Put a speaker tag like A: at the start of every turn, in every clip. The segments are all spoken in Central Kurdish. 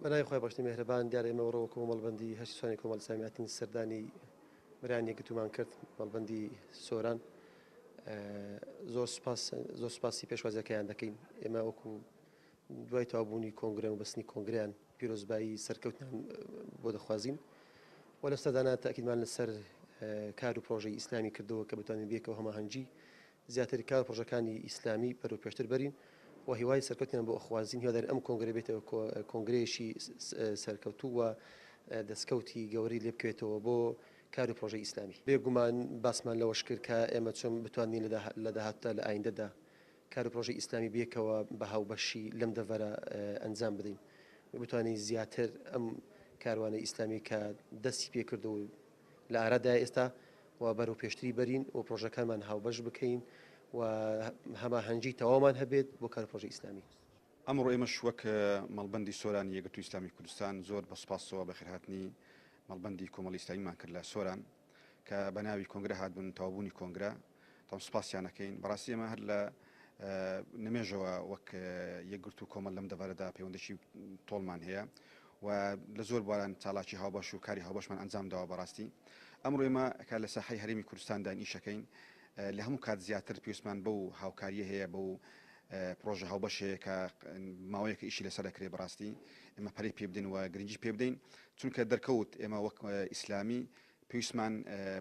A: بەناوی خۆی بەشتی میهرەبان دیارە ئێمەوەڕەوە کۆمەڵبەندی هەشتی سوانی کۆمەڵ سامیاتین سەردانی بەرانی یەکگرتومان کرد مەڵبەندی سۆران زۆر سوپاسی پێشوازەکەیان دەکەین ئێمە وەکو دوای تاوابوونی کۆنگرە و بەستنی کۆنگریان پیرۆزبایی سەرکەوتیان بۆ دەخوازیین و لە سەردانا تاکیدمان لەسەر کار و پرۆژەی ئیسلامی کردەوە کە بتوانین بێکەوە هەماهەنگی زیاتر کار پرۆژەکانی ئیسلامی بەرەو پێشتر بەرین و هیوای سەرکەوتیان بۆ ئەخوازیین هیوادار ئەم کۆنگرە بێتەوە کۆنگرەیەشی سەرکەوتوو و دەستکەوتی گەوری لێ بکوێتەوە بۆ کار و پرۆژەی ئیسلامی بێگومان باسمان لەوەش کرد کە ئێمە چۆن بتوانین لە داهاتوودا لە ئایندەدا کار و پرۆژەی ئیسلامی بێکەوە بە هاوبەشی لەم دەڤەرە ئەنجام بدەین بتوانین زیاتر ئەم کاروانە ئیسلامی کە دەستی پێکرد و لە ئارادا ئێستا و بەرەو پێشتری بەرین و پرۆژەکانمان هاوبەش بکەین و هەماهەنگی تەواومان هەبێت بۆ کار پرۆژەی ئیسلامی.
B: ئەمڕۆ ئێمەش وەک مەڵبەندی سۆرانی یەکگرتووی ئیسلامی کوردستان زۆر بەسپاسەوە بەخێرهاتنی مەڵبەندی کۆمەڵی ئیسلامیمان کرد لە سۆران کە بە ناوی کۆنگرە هاتبوون تەواوبوونی کۆنگرە تام سوپاسیانەکەین بەڕاستی ئێمە هەر لە نمێژەوە وەک یەکگرتوو کۆمەڵ لەم دەڤەرەدا پەیوەندیی تۆڵمان هەیە و لە زۆر باران چالاکی هاوبەش و کاری هاوبەشمان ئەنجام داوە بەڕاستی ئەمڕۆ ئێمە کە لە ساحەی هەرێمی کوردستاندا ئیشەکەین لە هەموو کات زیاتر پێویستمان بەو هاوکاریە هەیە بەو پرۆژە هاوبەشەیە کە ماوەیەکە ئیشی لەسەر دەکرێت بەڕاستی ئێمە پەرەی پێ بدەین و گرنگی پێ بدەین چونکە دەرکەوت ئێمە وەک ئیسلامی پێویستمان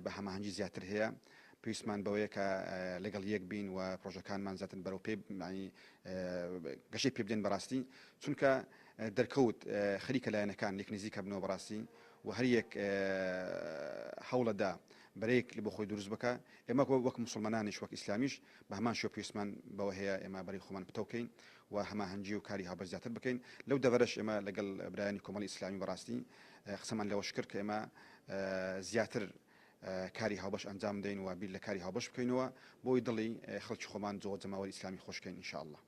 B: بە هەماهەنگی زیاتر هەیە پێویستمان بەوەیە کە لەگەڵ یەک بین و پرۆژەکانمان زیاتر بەرەو پێ گەشەی پێ بدەین بەڕاستی چونکە دەرکەوت خەریکە لایەنەکان لێک نزیکە بنەوە بەڕاستی و هەر یەک هەوڵەدا بەرەیەک لە بۆ خۆی دروست بکە ئێمە وەک مسلمانانیش وەک ئیسلامیش بە هەمان شێوە پێویستمان بەوە هەیە ئێمە بەرەی خۆمان بتەوکەین و هەماهەنگی و کاری هاوبەش زیاتر بکەین لەو دەڤەرەش ئێمە لەگەڵ برایانی کۆمەڵی ئیسلامی بەڕاستی قسەمان لەوەش کرد کە ئێمە زیاتر کاری هاوبەش ئەنجام بدەین و بیر لە کاری هاوبەش بکەینەوە بۆی دڵی خەڵکی خۆمان جۆ جەماوەری ئیسلامی خۆشکەین ئینشاءالله.